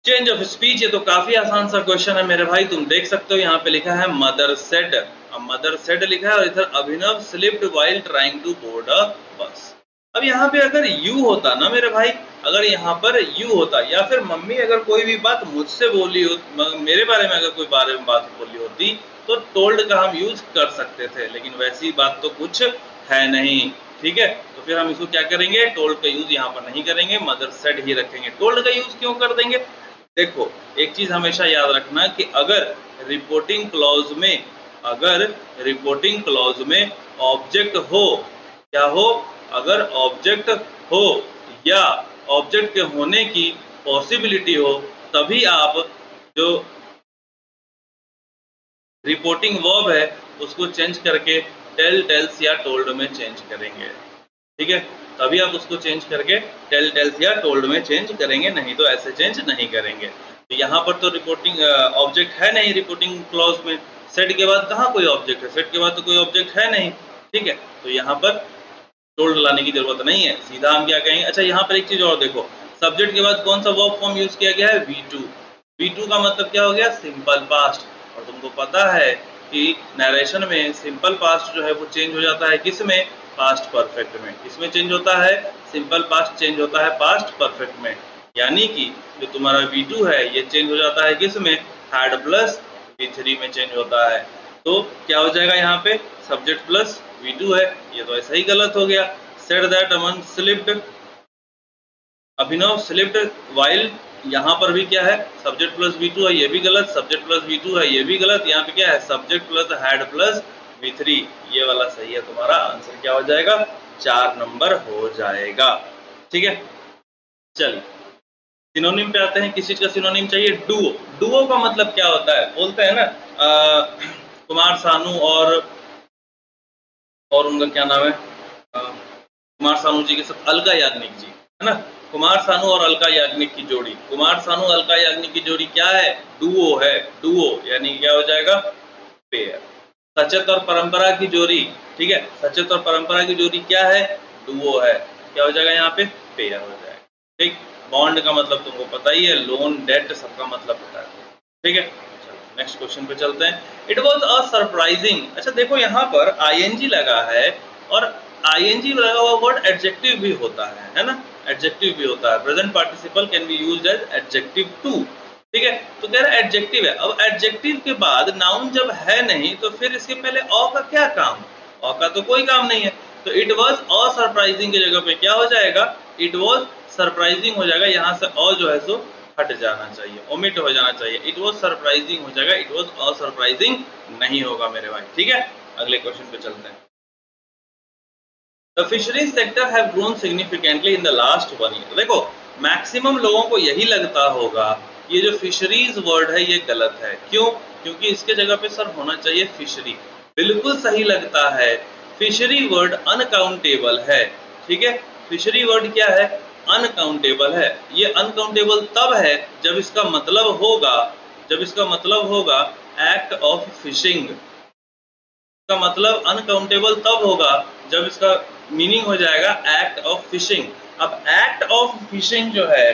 चेंज ऑफ स्पीच। ये तो काफी आसान सा क्वेश्चन है मेरे भाई, तुम देख सकते हो यहाँ पे लिखा है मदर सेड, अब मदर सेड लिखा है और इधर Abhinav slipped while trying to board a bus. अब यहाँ पे अगर यू होता ना मेरे भाई, अगर यहाँ पर यू होता या फिर मम्मी अगर कोई भी बात मुझसे बोली हो, मेरे बारे में अगर कोई बारे में बात बोली होती तो टोल्ड का हम यूज कर सकते थे, लेकिन वैसी बात तो कुछ है नहीं। ठीक है, तो फिर हम इसको क्या करेंगे, टोल्ड का यूज यहाँ पर नहीं करेंगे, मदर सेड ही रखेंगे। टोल्ड का यूज क्यों कर देंगे, देखो एक चीज हमेशा याद रखना कि अगर रिपोर्टिंग क्लॉज में ऑब्जेक्ट हो, क्या हो, अगर ऑब्जेक्ट हो या ऑब्जेक्ट के होने की पॉसिबिलिटी हो, तभी आप जो रिपोर्टिंग वर्ब है उसको चेंज करके टेल, टेल्स या टोल्ड में चेंज करेंगे। ठीक है, तभी आप उसको चेंज करके टेल, टेल्स या टोल्ड में चेंज करेंगे, नहीं तो ऐसे चेंज नहीं करेंगे। तो यहाँ पर तो रिपोर्टिंग ऑब्जेक्ट है नहीं रिपोर्टिंग क्लॉज में, सेट के बाद कहाँ कोई ऑब्जेक्ट है, सेट के बाद तो कोई ऑब्जेक्ट है नहीं। ठीक है, तो यहाँ पर टोल्ड लाने की जरूरत नहीं है, सीधा हम क्या कहेंगे। अच्छा यहाँ पर एक चीज और देखो, सब्जेक्ट के बाद कौन सा वर्ब फॉर्म यूज किया गया है, V2। V2 का मतलब क्या हो गया, सिंपल पास्ट। और तुमको पता है कि नरेशन में सिंपल पास्ट जो है वो चेंज हो जाता है किस में, पास्ट परफेक्ट में। किसमें चेंज होता है, सिंपल पास्ट चेंज होता है पास्ट परफेक्ट में, यानी कि जो तुम्हारा V2 है ये चेंज हो जाता है किसमें, हैड प्लस V3 में चेंज होता है। तो क्या हो जाएगा यहाँ पे, सब्जेक्ट प्लस V2 है, ये तो ऐसा ही गलत हो गया। Said that Aman slipped, Abhinav slipped while, यहाँ पर भी क्या है, सब्जेक्ट प्लस V2 है, ये भी गलत, सब्जेक्ट प्लस V2 है, ये भी गलत। यहाँ पे क्या है, subject plus had plus V3, ये वाला सही है। तुम्हारा आंसर क्या हो जाएगा, 4 नंबर हो जाएगा। ठीक है, चलिए सिनोनिम पे आते हैं। किस चीज का सिनोनिम चाहिए, डुओ। डुओ का मतलब क्या होता है, बोलते हैं ना कुमार सानू और उनका क्या नाम है, कुमार सानू जी के साथ अलका याग्निक जी, है ना, कुमार सानू और अलका याग्निक की जोड़ी, कुमार सानू अलका याग्निक की जोड़ी क्या है, डुओ है। डुओ यानी क्या हो जाएगा, पेयर। सचेत और परंपरा की जोड़ी, ठीक है, सचेत और परंपरा की जोड़ी क्या है, डुओ है, क्या हो जाएगा यहाँ पे, पेयर हो जाएगा, ठीक। बॉन्ड का मतलब तुमको पता ही है, लोन डेट सबका मतलब पता है, ठीक है। चलो नेक्स्ट क्वेश्चन पे चलते हैं। इट वॉज अ सरप्राइजिंग, अच्छा देखो यहाँ पर आईएनजी लगा है, और आईएनजी लगा हुआ वर्ड एडजेक्टिव भी होता है ना, एडजेक्टिव भी होता है, present participle can be used as adjective too, ठीक है। तो कह रहा है एडजेक्टिव है, अब एडजेक्टिव के बाद नाउन जब है नहीं तो फिर इसके पहले ऑ का क्या काम, ऑ का तो कोई काम नहीं है, तो इट वॉज अ सरप्राइजिंग की जगह पे क्या हो जाएगा, इट वॉज सरप्राइजिंग हो जाएगा, यहाँ से ऑ जो है सो हट जाना चाहिए, ओमिट हो जाना चाहिए, इट वॉज सरप्राइजिंग हो जाएगा, इट वॉज अ सरप्राइजिंग नहीं होगा मेरे भाई, ठीक है। अगले क्वेश्चन पे चलते हैं। The fisheries sector have grown significantly in the last 1 year. देखो मैक्सिमम लोगों को यही लगता होगा ये जो फिशरीज वर्ड है ये गलत है, क्यों, क्योंकि इसके जगह पे सर होना चाहिए फिशरी, बिल्कुल सही लगता है। फिशरी वर्ड अनकाउंटेबल है, ठीक है, फिशरी वर्ड क्या है, अनकाउंटेबल है, ये अनकाउंटेबल तब है जब इसका मतलब होगा, जब इसका मतलब होगा एक्ट ऑफ फिशिंग, का मतलब अनकाउंटेबल तब होगा जब इसका मीनिंग हो जाएगा एक्ट ऑफ फिशिंग। अब एक्ट ऑफ फिशिंग जो है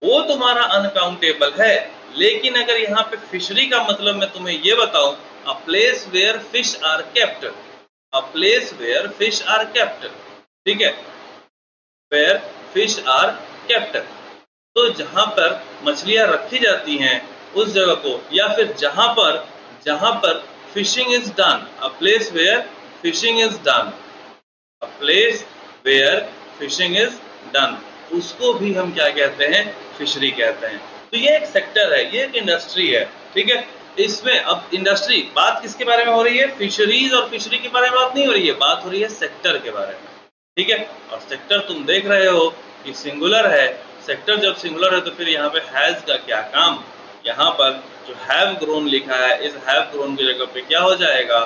वो तुम्हारा अनकाउंटेबल है, लेकिन अगर यहाँ पे फिशरी का मतलब मैं तुम्हें ये बताऊं, a place where fish are kept, a place where fish are kept, ठीक है, वेयर फिश आर केप्ट, तो जहां पर मछलियां रखी जाती हैं उस जगह को, या फिर जहां पर fishing is done, a place where fishing is done, a place where fishing is done, उसको भी हम क्या कहते हैं, फिशरी कहते हैं। तो ये एक सेक्टर है, ये एक इंडस्ट्री है, ठीक है। इसमें अब इंडस्ट्री बात किसके बारे में हो रही है, फिशरीज और फिशरी के बारे में बात नहीं हो रही है, बात हो रही है सेक्टर के बारे में, ठीक है। और सेक्टर तुम देख रहे हो कि सिंगुलर है, सेक्टर जब सिंगुलर है तो फिर यहाँ पे हैज का क्या काम, यहाँ पर जो हैव ग्रोन लिखा है इस हैव ग्रोन की जगह पे क्या हो जाएगा,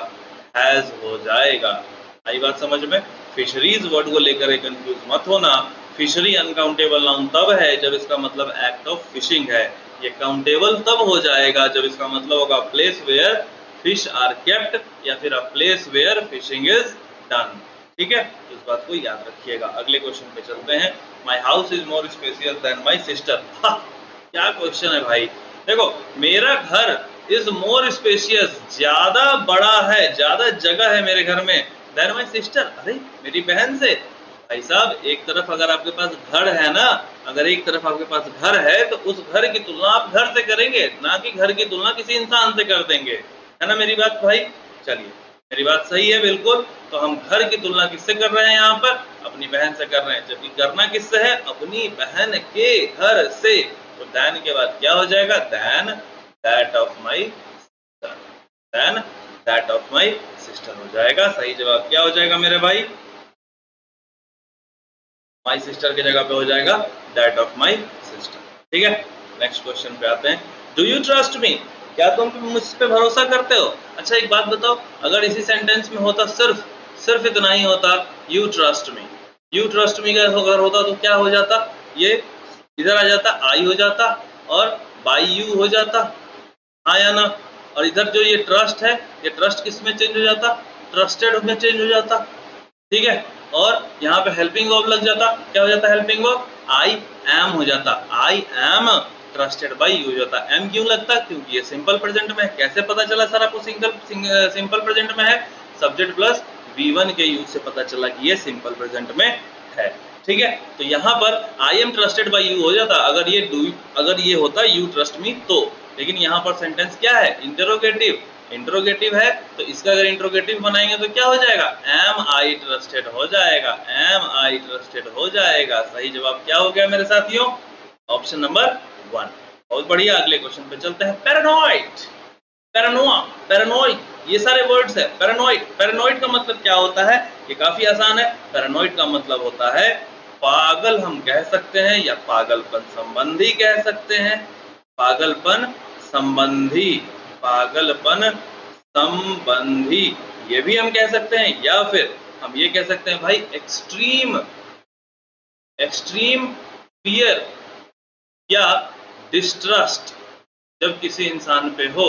हैज हो जाएगा। आई बात समझ में, फिशरीज वर्ड को लेकर कंफ्यूज मत होना, फिशरी अनकाउंटेबल नाउन तब है जब इसका मतलब एक्ट ऑफ फिशिंग है, ये काउंटेबल तब हो जाएगा जब इसका मतलब होगा place where fish are kept, या फिर a place where fishing is done, ठीक है। इस बात को याद रखिएगा। अगले क्वेश्चन पे चलते हैं। My house is more spacious than my sister, क्या क्वेश्चन है भाई, देखो मेरा घर इज मोर स्पेशियस, ज्यादा बड़ा है, ज्यादा जगह है मेरे घर में, देन माई सिस्टर, अरे मेरी बहन से। भाई साहब एक तरफ अगर आपके पास घर है ना, अगर एक तरफ आपके पास घर है तो उस घर की तुलना आप घर से करेंगे, ना कि घर की तुलना किसी इंसान से कर देंगे, है ना मेरी बात भाई। चलिए मेरी बात सही है बिल्कुल, तो हम घर की तुलना किससे कर रहे हैं, यहाँ पर अपनी बहन से कर रहे हैं, जबकि करना किससे है, अपनी बहन के घर से, तो दैन के बाद क्या हो जाएगा, than that of my sister, than that of my sister हो जाएगा। सही जवाब क्या हो जाएगा मेरे भाई, माई सिस्टर की जगह पे हो जाएगा दैट ऑफ माई सिस्टर, ठीक है। नेक्स्ट क्वेश्चन पे आते हैं। डू यू ट्रस्ट मी, क्या तुम मुझ पे भरोसा करते हो। अच्छा एक बात बताओ, अगर इसी सेंटेंस में होता सिर्फ इतना ही होता, you trust me, you trust me अगर होता तो क्या हो जाता, ये इधर आ जाता, आई हो जाता, और बाई यू हो जाता, हाँ या ना। और इधर जो ये ट्रस्ट है, ये ट्रस्ट किस में चेंज हो जाता, ट्रस्टेड में चेंज हो जाता, ठीक है। और यहाँ पे हेल्पिंग वर्ब लग जाता, क्या हो जाता हेल्पिंग वर्ब, आई एम हो जाता, I am trusted by you हो जाता। एम क्यों लगता, क्योंकि ये सिंपल प्रेजेंट में है। कैसे पता चला सर आपको सिंपल प्रेजेंट में है, सब्जेक्ट प्लस V1 के यूज से पता चला कि ये सिंपल प्रेजेंट में है, ठीक है। तो यहाँ पर I am trusted by you हो जाता अगर ये होता यू ट्रस्ट मी तो, लेकिन यहाँ पर सेंटेंस क्या है, इंटरोगेटिव, इंट्रोगेटिव है, तो इसका अगर इंट्रोगेटिव बनाएंगे तो क्या हो जाएगा, एम आई ट्रस्टेड हो जाएगा, एम आई ट्रस्टेड हो जाएगा। सही जवाब क्या हो गया मेरे साथियों, ऑप्शन नंबर 1। बहुत बढ़िया, अगले क्वेश्चन पे चलते हैं। पैरानॉइड, पैरानोआ, पैरानोइड, ये सारे वर्ड्स है। पैरानॉइड, पैरानॉइड का मतलब क्या होता है, ये काफी आसान है। पैरानॉइड का मतलब होता है पागल, हम कह सकते हैं, या पागलपन संबंधी कह सकते हैं, पागलपन संबंधी, पागलपन संबंधी ये भी हम कह सकते हैं, या फिर हम ये कह सकते हैं भाई एक्सट्रीम, एक्सट्रीम फियर या डिस्ट्रस्ट जब किसी इंसान पे हो,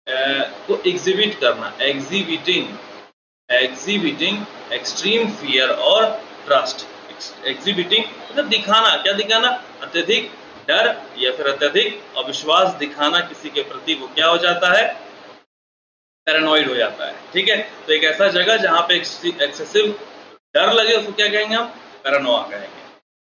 को एग्जिबिट करना, एग्जिबिटिंग एक्सट्रीम फियर और ट्रस्ट। एग्जिबिटिंग मतलब दिखाना, क्या दिखाना? अत्यधिक डर या फिर अत्यधिक अविश्वास दिखाना किसी के प्रति, वो क्या हो जाता है? पैरानॉइड हो जाता है। ठीक है, तो एक ऐसा जगह जहां पे एक्सेसिव डर लगे उसको क्या कहेंगे हम? पैरानोआ कहेंगे।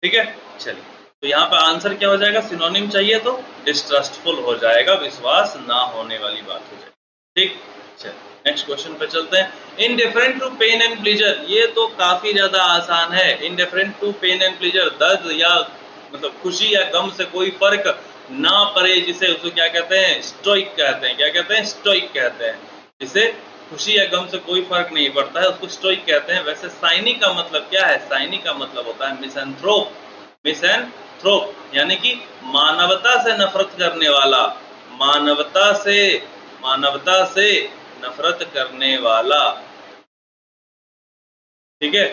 ठीक है, चलिए, तो यहाँ पे आंसर क्या हो जाएगा? सिनोनिम चाहिए तो डिस्ट्रस्टफुल हो जाएगा, विश्वास ना होने वाली बात हो जाएगी। ठीक, चलिए नेक्स्ट क्वेश्चन पे चलते हैं। Indifferent to pain and pleasure, ये तो काफी ज्यादा आसान है। Indifferent to pain and pleasure, दर्द या मतलब खुशी या गम से कोई फर्क ना पड़े जिसे, उसको क्या कहते हैं? स्टोइक कहते हैं। क्या कहते हैं? स्टोइक कहते हैं। जिसे खुशी या गम से कोई फर्क नहीं पड़ता है उसको स्टोइक कहते हैं। वैसे साइनिक का मतलब क्या है? साइनिक का मतलब होता है मिसैंथ्रोप। मिसैंथ्रोप यानी कि मानवता से नफरत करने वाला, मानवता से नफरत करने वाला। ठीक है,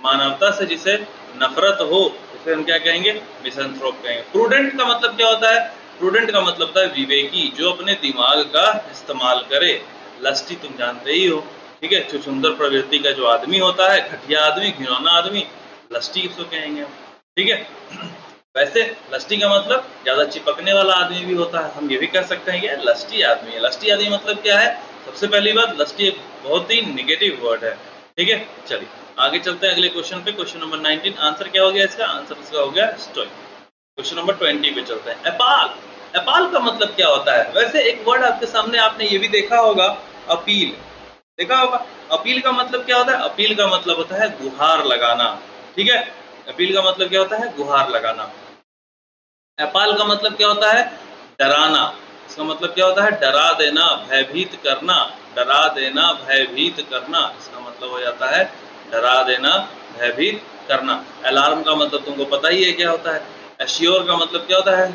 मानवता से जिसे नफरत हो उसे हम क्या कहेंगे? मिसैंथ्रोप कहेंगे। प्रूडेंट का मतलब क्या होता है? प्रूडेंट का मतलब होता है विवेकी, जो अपने दिमाग का इस्तेमाल करे। लस्टी तुम जानते ही हो, ठीक है, छुछुंदर प्रवृत्ति का जो आदमी होता है, घटिया आदमी, घिनौना आदमी, लस्टी उसको कहेंगे हम। ठीक है, वैसे लस्टी का मतलब ज्यादा चिपकने वाला आदमी भी होता है। हम ये भी कह सकते हैं कि लस्टी आदमी है। लस्टी आदमी मतलब क्या है? सबसे पहली बात, लस्टी एक बहुत ही निगेटिव वर्ड है। ठीक है, चलिए आगे चलते हैं अगले क्वेश्चन पे। क्वेश्चन नंबर 19, आंसर क्या हो गया इसका? आंसर इसका हो गया स्टोइक। क्वेश्चन नंबर 20 पे चलते हैं। एपाल, एपाल का मतलब क्या होता है? वैसे एक वर्ड आपके सामने, आपने ये भी देखा होगा, अपील, देखा होगा। अपील का मतलब क्या होता है? अपील का मतलब होता है गुहार लगाना। ठीक है, अपील का मतलब क्या होता है? गुहार लगाना। एपाल का मतलब क्या होता है? डराना। इसका मतलब क्या होता है? डरा देना, भयभीत करना, डरा देना, भयभीत करना। इसका मतलब हो जाता है डरा देना, भयभीत करना। अलार्म का मतलब तुमको पता ही है क्या होता है। एश्योर का मतलब क्या होता है?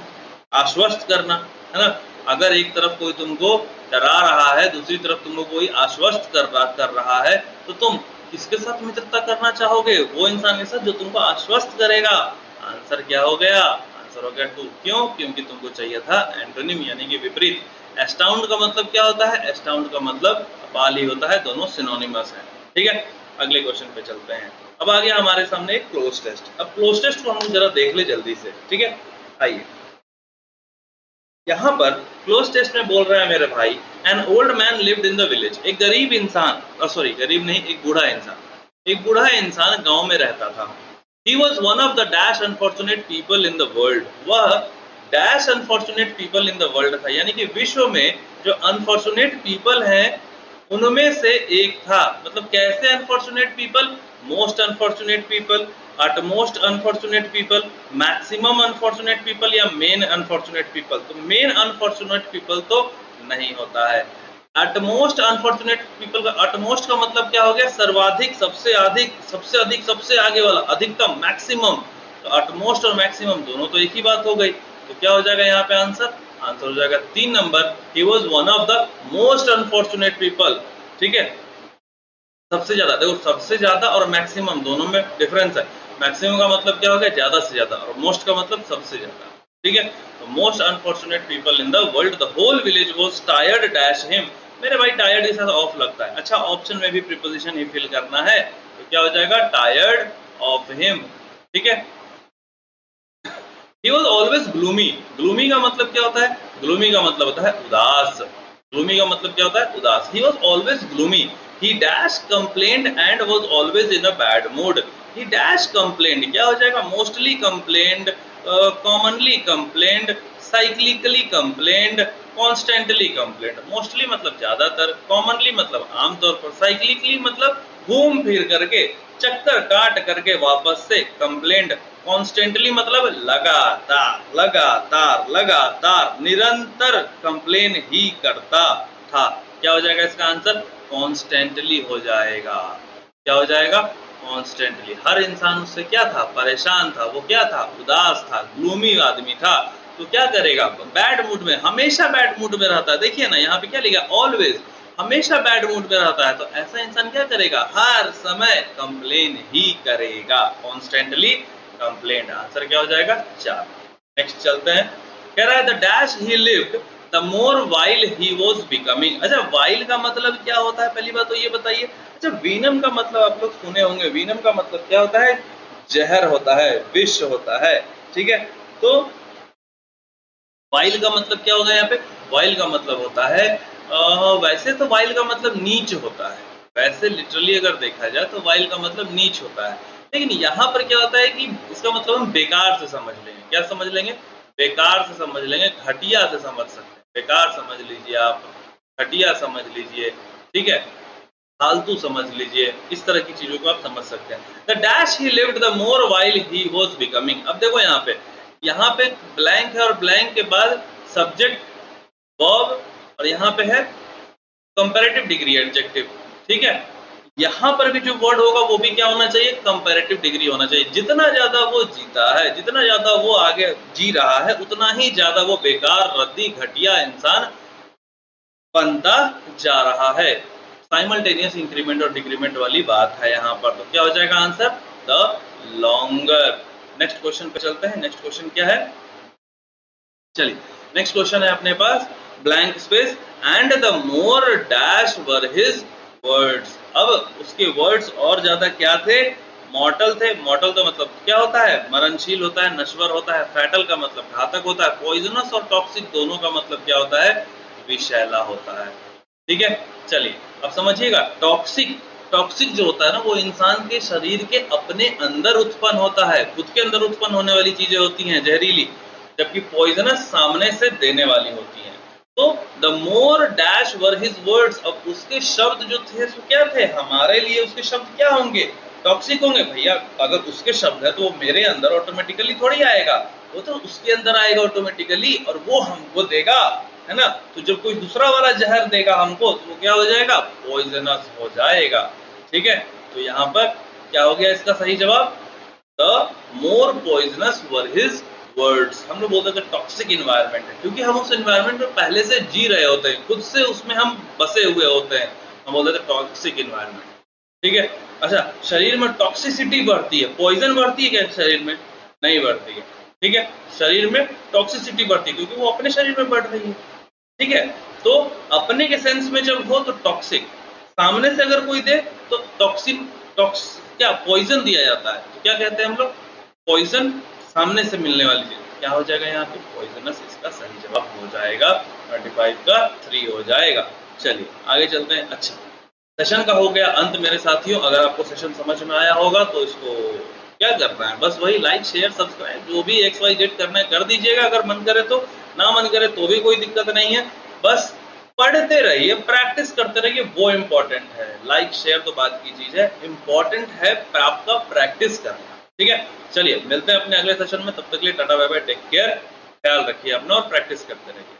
आश्वस्त करना, है ना। अगर एक तरफ कोई तुमको डरा रहा है, दूसरी तरफ तुमको कोई आश्वस्त कर रहा है, तो तुम किसके साथ मित्रता करना चाहोगे? वो इंसान के साथ जो तुमको आश्वस्त करेगा। आंसर क्या हो गया? आंसर हो गया 2। क्यों? क्योंकि तुमको चाहिए था एंटोनिम यानी कि विपरीत। एस्टाउंड का मतलब क्या होता है? एस्टाउंड का मतलब अपाल ही होता है, दोनों सिनोनिमस हैं। ठीक है, अगले क्वेश्चन पे चलते हैं। अब आ गया हमारे सामने एक क्लोज टेस्ट। अब क्लोज टेस्ट को हम जरा देख ले जल्दी से। ठीक है, आइए, यहाँ पर क्लोज टेस्ट में बोल रहा है मेरे भाई, an old man lived in the village. एक गरीब इंसान, सॉरी गरीब नहीं, एक बूढ़ा इंसान, एक बूढ़ा इंसान गांव में रहता था। He was one of the dash unfortunate people in the world. वह dash unfortunate people in the world था, यानी कि विश्व में जो अनफॉर्चुनेट पीपल हैं उनमें से एक था। मतलब कैसे unfortunate people? Most unfortunate people, utmost unfortunate people, maximum unfortunate people या मेन अनफॉर्चुनेट पीपल। तो मेन अनफॉर्चुनेट पीपल तो नहीं होता है। अटमोस्ट अनफॉर्चुनेट पीपल का, अटमोस्ट का मतलब क्या हो गया? सर्वाधिक, सबसे अधिक, सबसे अधिक, सबसे आगे वाला, अधिकतम, मैक्सिमम। तो अटमोस्ट और मैक्सिमम दोनों तो एक ही बात हो गई। तो क्या हो जाएगा यहाँ पे आंसर? आंसर हो जाएगा 3 number. He was one of the most unfortunate people. ठीक है, सबसे ज्यादा, देखो सबसे ज्यादा और मैक्सिमम दोनों में डिफरेंस है। मैक्सिमम का मतलब क्या हो गया? ज्यादा से ज्यादा, और मोस्ट का मतलब सबसे ज्यादा। ठीक है, तो most unfortunate people in the world, the whole village was tired dash him. मेरे भाई टायर्ड के साथ ऑफ लगता है। अच्छा, ऑप्शन में भी प्रीपोजिशन ही फिल करना है, तो क्या हो जाएगा? Tired of him. ठीक है, he was always gloomy। gloomy का मतलब क्या होता है? gloomy का मतलब होता है उदास। gloomy का मतलब क्या होता है? उदास। he was always gloomy। he dash complained and was always in a bad mood। he dash complained क्या हो जाएगा? mostly complained, commonly complained, cyclically complained, constantly complained। mostly मतलब ज्यादातर, commonly मतलब आमतौर पर, cyclically मतलब घूम फिर करके, चक्कर काट करके वापस से, कंप्लेंट कॉन्स्टेंटली मतलब लगातार, लगातार, लगातार, निरंतर कंप्लेन ही करता था। क्या हो जाएगा इसका आंसर? कॉन्स्टेंटली हो जाएगा। क्या हो जाएगा? कॉन्स्टेंटली। हर इंसान उससे क्या था? परेशान था। वो क्या था? उदास था, ग्लूमी आदमी था। तो क्या करेगा? बैड मूड में, हमेशा बैड मूड में रहता है। देखिए ना यहाँ पे क्या लिखा? ऑलवेज, हमेशा बैड मूड में रहता है। तो ऐसा इंसान क्या करेगा? हर समय कंप्लेन ही करेगा, कॉन्स्टेंटली कंप्लेंट। आंसर क्या हो जाएगा? 4। नेक्स्ट चलते हैं। कह रहा है the dash he lived the more while he was becoming. अच्छा, वाइल का मतलब क्या होता है, पहली बात तो ये बताइए। अच्छा, वीनम का मतलब आप लोग सुने होंगे, वीनम का मतलब क्या होता है, जहर होता है, विष होता है, ठीक है। तो वाइल का मतलब क्या होगा यहाँ पे, वाइल का मतलब होता है वैसे तो वाइल का मतलब नीच होता है, वैसे लिटरली अगर देखा जाए तो वाइल का मतलब नीच होता है, लेकिन यहाँ पर क्या होता है कि इसका मतलब हम बेकार से समझ लेंगे। क्या समझ लेंगे, बेकार से समझ लेंगे, घटिया से समझ सकते हैं। बेकार समझ लीजिए आप, घटिया समझ लीजिए, ठीक है, फालतू समझ लीजिए, इस तरह की चीजों को आप समझ सकते हैं। The dash he lived the more while he was becoming. अब देखो यहाँ पे ब्लैंक है और ब्लैंक के बाद सब्जेक्ट वर्ब और यहाँ पे है कंपैरेटिव डिग्री एडजेक्टिव, ठीक है। यहाँ पर भी जो वर्ड होगा वो भी क्या होना चाहिए, कंपैरेटिव डिग्री होना चाहिए। जितना ज्यादा वो जीता है, जितना ज्यादा वो आगे जी रहा है, उतना ही ज्यादा वो बेकार, रद्दी, घटिया इंसान बनता जा रहा है। साइमल्टेनियस इंक्रीमेंट और डिक्रीमेंट वाली बात है यहाँ पर। तो क्या हो जाएगा answer, the longer. Next question पे चलते हैं। नेक्स्ट क्वेश्चन क्या है, चलिए नेक्स्ट क्वेश्चन है अपने पास, blank space and the more dash were his words. अब उसके वर्ड्स और ज्यादा क्या थे, मॉर्टल थे। मॉर्टल का मतलब क्या होता है, मरणशील होता है, नश्वर होता है। फैटल का मतलब घातक होता है। पॉइजनस और टॉक्सिक दोनों का मतलब क्या होता है, विषैला होता है, ठीक है। चलिए अब समझिएगा, टॉक्सिक, टॉक्सिक जो होता है ना, वो इंसान के शरीर के अपने अंदर उत्पन्न होता है, खुद के अंदर उत्पन्न होने वाली चीजें होती हैं जहरीली, जबकि पॉइजनस सामने से देने वाली होती हैं। तो the more dash were his words, अब उसके शब्द जो थे वो क्या थे, हमारे लिए उसके शब्द क्या होंगे, टॉक्सिक होंगे। भैया अगर उसके शब्द है तो वो मेरे अंदर ऑटोमेटिकली थोड़ी आएगा, वो तो उसके अंदर आएगा ऑटोमेटिकली और वो हमको देगा, है ना। तो जब कोई दूसरा वाला जहर देगा हमको तो वो क्या हो जाएगा, पॉइजनस हो जाएगा, ठीक है। तो यहाँ पर क्या हो गया इसका सही जवाब, the more poisonous were his words. हम लोग बोलते हैं टॉक्सिक इन्वायरमेंट है, क्योंकि हम उस इन्वायरमेंट में पहले से जी रहे होते हैं, खुद से उसमें हम बसे हुए होते हैं, हम बोलते हैं टॉक्सिक इन्वायरमेंट, ठीक है। अच्छा, शरीर में टॉक्सिसिटी बढ़ती है, पॉइजन बढ़ती है क्या शरीर में, नहीं बढ़ती है, ठीक है। शरीर में टॉक्सिसिटी बढ़ती है क्योंकि वो अपने शरीर में बढ़ रही है, ठीक है। तो अपने के सेंस में जब हो तो टॉक्सिक, सामने से अगर कोई दे तो टॉक्सिन, क्या पॉइजन दिया जाता है, तो क्या कहते हैं हम लोग, पॉइजन, सामने से मिलने वाली चीज, क्या हो जाएगा यहाँ पे, पॉइजनस। इसका सही जवाब हो जाएगा 25 का 3 हो जाएगा। चलिए आगे चलते हैं। अच्छा, सेशन का हो गया अंत मेरे साथियों। अगर आपको सेशन समझ में आया होगा तो इसको क्या करना है, बस वही लाइक शेयर सब्सक्राइब जो भी XYZ करना है कर दीजिएगा, अगर मन करे तो, ना मन करे तो भी कोई दिक्कत नहीं है। बस पढ़ते रहिए, प्रैक्टिस करते रहिए, वो इम्पोर्टेंट है। लाइक शेयर तो बात की चीज है, इम्पोर्टेंट है आपका प्रैक्टिस करना, ठीक है। चलिए मिलते हैं अपने अगले सेशन में, तब तक के लिए ta-ta bye bye, take care, ख्याल रखिए अपना और प्रैक्टिस करते रहिए।